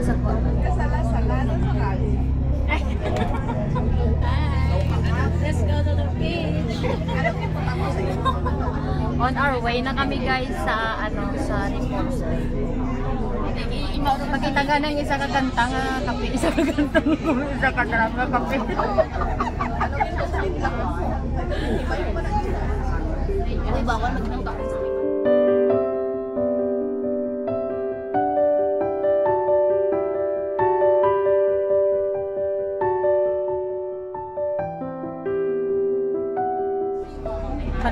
sagot. Let's go to the beach. On our way na kami guys sa sa Repulse Bay. Pakita ka ng isa kaganta nga kape, isa kaganta isa kadrama kape. Ay, bawal mag-inom kape sa likod.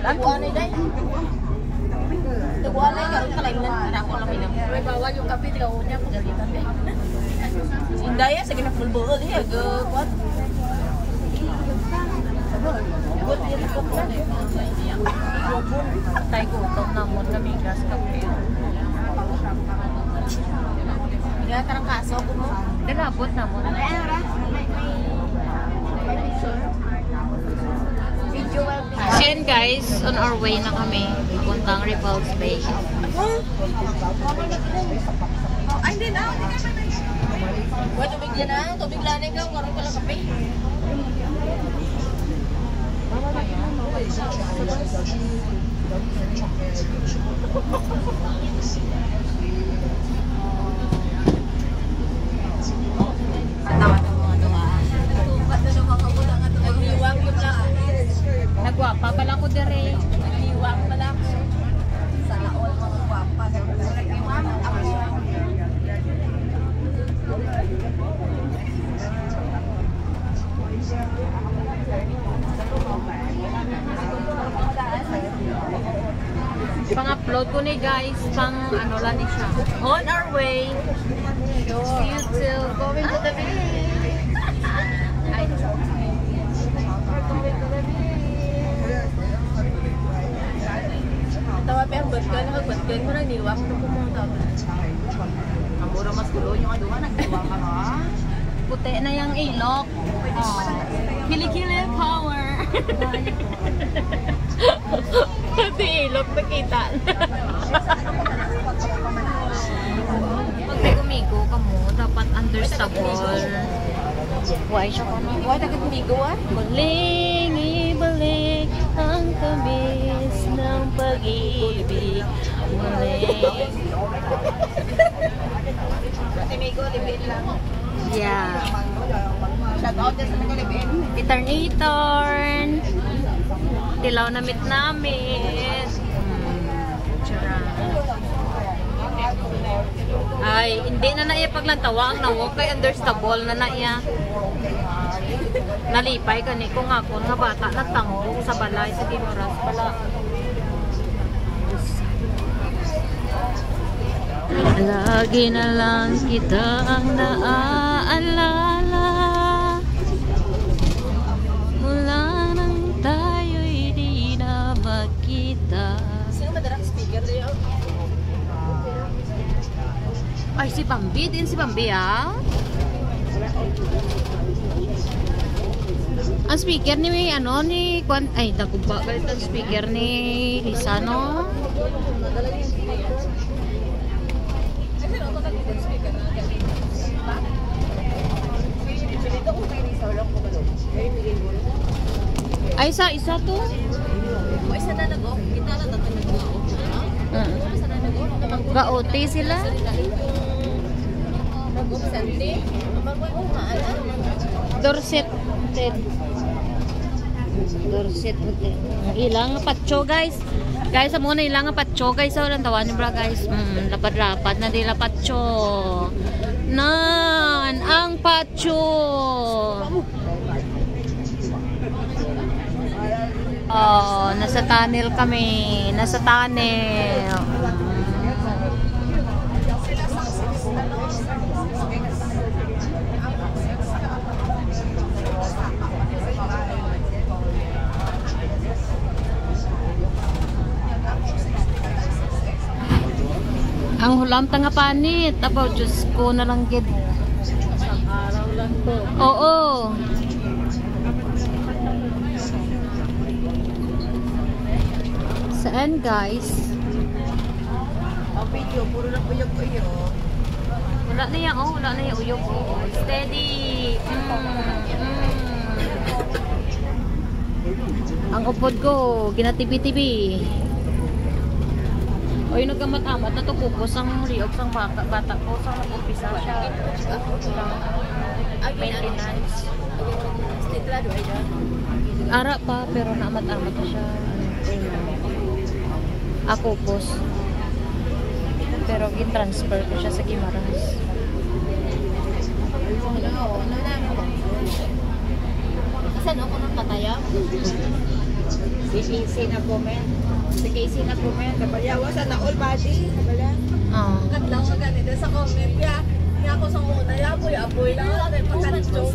Taguan ay day. Taguan ay karon kalainan ana ko lang minum. May bawal yung kape tigaw niya pagalitan day. Indaya sa ginapulbuol diha go what? Good din ko ko. Tay ko tok namon kami gas kape. Ya karang kaso ko mo. Dalabot namon. Ayan guys, on our way na kami puntang Repulse Bay. Ay, hindi na. Wala tubig yan na. Tubig lang ikaw. Karoon ka lang kape. Nagwapa pala ko dire. Naghiwang pala ko. Sana all mga gwapa. Naghiwang ako. Pang-upload ko ni guys. Pang ano lang ni siya. On our way. See you till going to the beach. Tawa pa ang batgan, nagbatgan mo na niwang na pumunta. Ang mura mas gulo yung aduwa, nagniwang ka na. Puti na yung ilok. Kili-kili power. Pati ilok nakita. Pag may gumigo ka mo, dapat understable. Why siya ka mo? Why dapat gumigo ah? Muling ibalik ang tamis ng pag-ibig. Muling. Timigo, libin lang. Yeah. Shout out din sa nagalibin. Itarn-itarn. Dilaw na meet namin. Ay, hindi na naiya paglantawa ang nawag kay understable na naiya. Nalipay kani ko nga ko nga bata na tambok sa balay sa Gimoras pala. Lagi na lang kitang naaalala mula nang tayo'y di na magkita. Sino madarang speaker niyo? Ay, si Bambi din, si Bambi ah. Ang speaker ni ano ni ay naguba galit ang speaker ni Rizano. Ay isa to. Ay isa na nag-off. Kita na tatlo nag-off. Isa na nag-off. Ga-OT sila. Nag-off Sunday. Dorset. Dorset hotel. Ilang patcho guys. Guys, amo na ilang patcho guys. So lang tawan bra guys. Lapad-lapad na dila patcho. Nan ang patcho. Oh, nasa tunnel kami. Nasa tunnel. Ang hulam tanga panit. About Diyos ko na lang gid. Isang araw lang to. Oo. Saan guys? Ang video, puro lang puyog-puyog. Wala na yan, oh. Wala na yung uyog. Oh. Steady. Ang upod ko, ginatibi-tibi. O yung nagkamat-amat na to, pupos ang liog sang bata ko. Sa nag-umpisa siya. Maintenance. Ara pa, pero naamat-amat na siya. Ako pupos. Pero gin-transfer ko siya sa Guimaras. Saan ako nang pataya? Si Casey na comment. Si Casey na comment. Kabalyawa sa na all body. Kabala. Oo. Katlaw ka ganito sa comment. Kaya ako sa muna. Apoy lang. Kaya pagka-joke.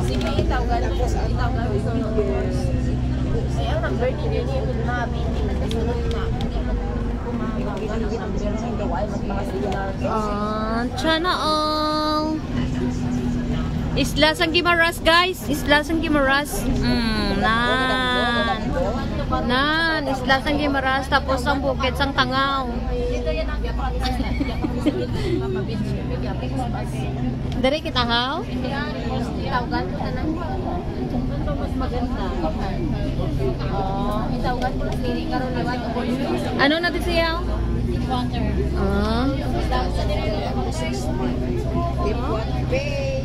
Sige, itawagan ako sa itawagan ko. Ay, ang nag-birthday niya niya yung mami. Hindi na kasunod na. Sana all. Isla San Guimaras, guys. Isla San Guimaras. Nan. Isla San Guimaras. Tapos ang bukid sang Tangaw. Dari kita haw? Itawagan ko na lang. Ito mas maganda. Itawagan ko na sili karon liwat o Ano natin siya? water.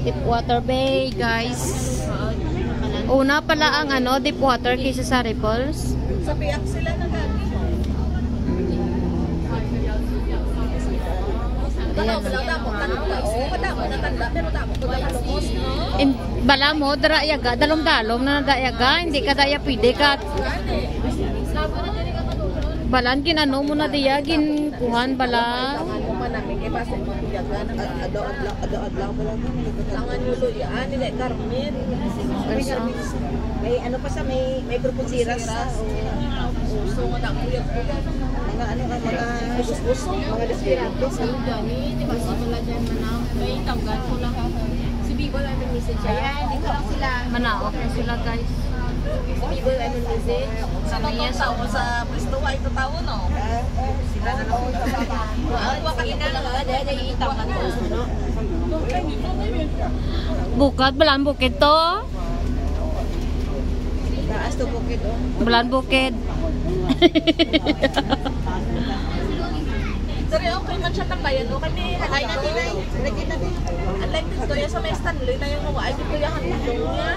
Deepwater Bay, guys. Una pala ang ano, Deepwater kaysa sa Ripples. Sa piyak sila na gagi. Bala mo, darayaga, dalom-dalom na nadayaga, hindi ka daya pwede ka. Balan, ginano mo na diya, ginkuhan bala. May ano pa sa may proposiras sa mga ano ka mga busbus, mga desperados. Di ba sa pala dyan manang may tanggan ko lang. Si Bibol ay may message yan. Dito lang sila. Manaok na sila, guys. Si Bibol ay may message. Sabi niya sa Presto ay ito tao, no? Sila na lang. Ang wakit na lang. Dahil iitaman ko. Bukat, balan bukid to. Taas to bukid, oh. Balan bukid. Sorry, okay man siya tambayan, okay ni ay natin ay nakita din. Unlike dito ya sa may Stanley na yung mga ay dito yung handong niya.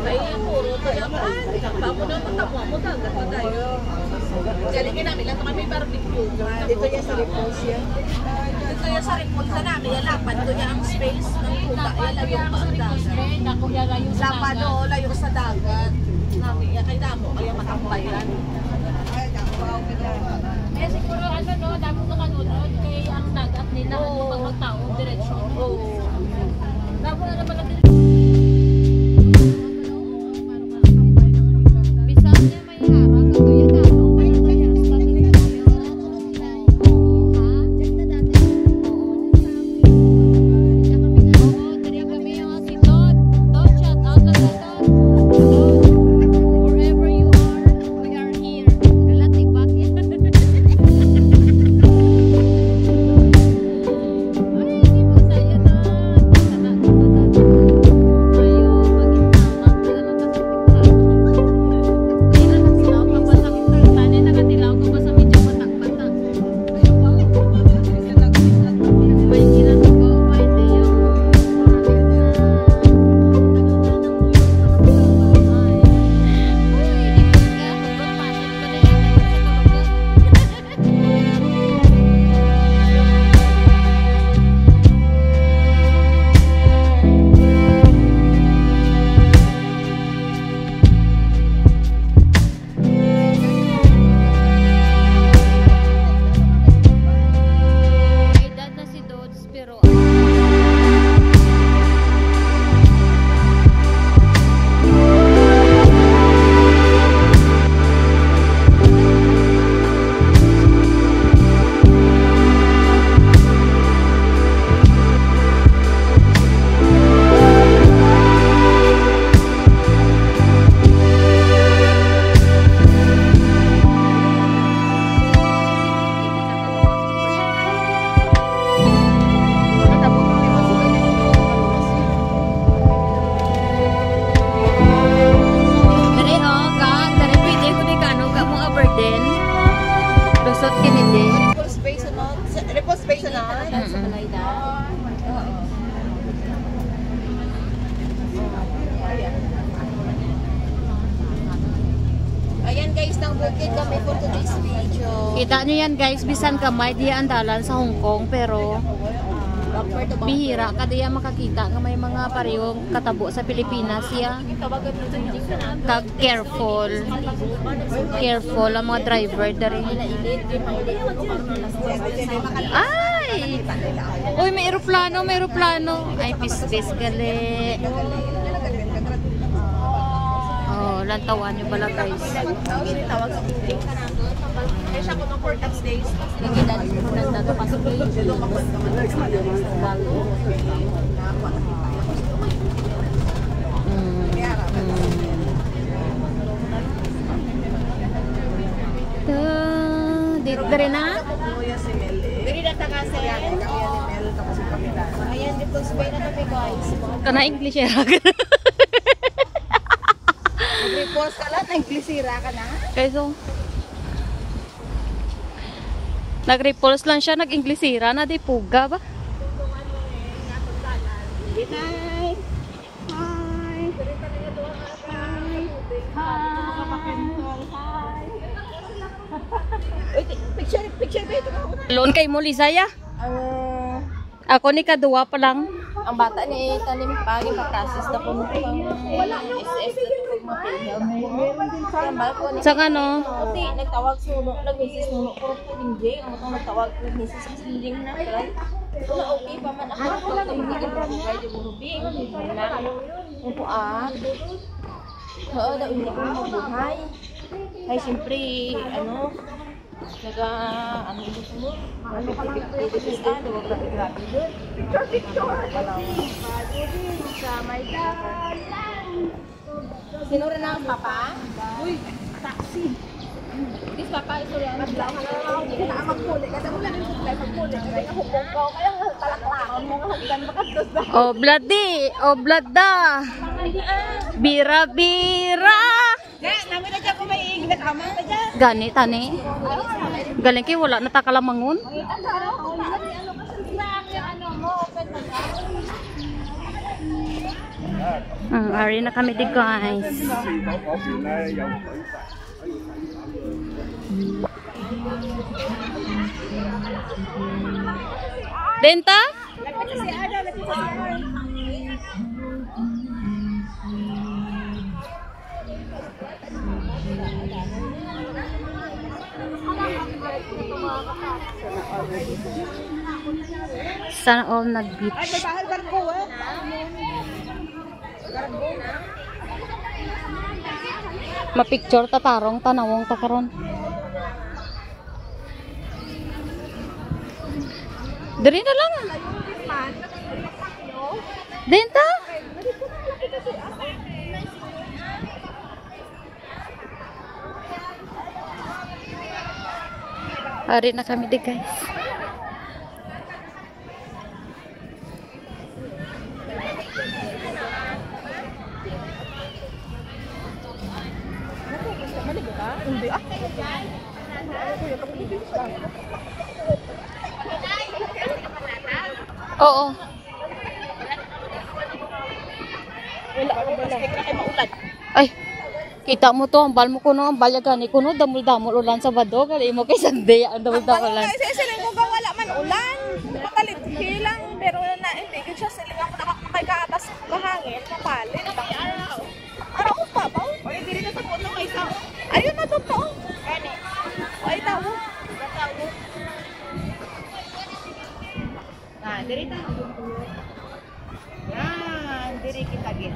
Ay puro to yung bamo na matamo mo dagat na tayo. Jadi namin lang kami barbecue. Dito ya sa Ripples ya. Dito ya sa Ripples na namin ya lapad to ya ang space ng puta ya layo pa ang dagat. Lapad do layo sa dagat. Namin ya kay damo kaya matambayan. Eh siguro ano no, damo ka kanunod kay ang dagat nila ano pag magtao diretso. Oo. Damo na naman natin. Bisan niya may harang ato yan ano, may kaya sa nila. Wherever you are, we are here. Relative back yan. Ay, hindi mo saya na. Nag-kid kami for today's video. Kita nyo yan guys, bisan kamay diya andalan sa Hong Kong, pero bihira ka diya makakita nga may mga parehong katabo sa Pilipinas ya. Careful. Careful ang mga driver dari. Ay! Uy, may eroplano, may eroplano. Ay, pis-pis gali. Oh, lantawan nyo pala guys. Tawag sa building ka na doon. Kaya siya ko ng 4 tax days. Nagilan ko na dato pasok ko yung dito rin na? Diri na tagase. Ayan, dito Spain na kami guys. Kana English ya. Mag-repose ka lang, nag-glisira ka na. Kayso nag-repulse lang siya, nag-Inglesira na di puga ba? Hi! Hi! Hi! Picture ba ito? Loan kay mo Lisaya? Ako ni kadua pa lang. Ang bata ni tanim pa, ipaprocess na po pang SS na ito pag mapilhelp. Kaya ba po ni Sa ano? Kuti, nagtawag suno, nag-misis nuno ko po hindi. Ang mga nagtawag, nag-misis sa siling na. Kung okay pa man ako, kung hindi ka pa mga yung burubing. Yung po oo, daw hindi ko mabuhay. Ay, siyempre, ano ito mo? Ano ka lang? This is huwag na grabe doon. Picture! Sa may sino rin ang papa? Uy, taxi. This papa is rin ang maglaw. Magpuli. Kasi mo lang yung magpuli. Kasi hukong ko. Kaya talaklakan mo nga hukdan makatos na. Oh, bloody! Oh, blood da! Bira, bira! Namin na dyan kung may iigit ka man na dyan. Gani, tani. Galing kayo, wala na takalamangon. Ari na kami di guys. Denta? Sana all nag-beach. Ma-picture tatarong tanawong takaron. Dari na lang. Denta? Hari na kami di guys. Oo. Ay, kita mo to, ang bal mo kuno, ang balyagan ni kuno, damul-damul ulan sa bado, kali mo kay Sunday, ang damul-damul ulan. Kasi siling ko wala man ulan. Makalit hilang, pero na hindi ko siya siling ako nakakakay ka atas mahangin, mapalit. Araw pa ba? O hindi rin sa puno kay sa. Ayun na totoo. Kani. Ay tawo. Diri ta. Yan, diri kita gid.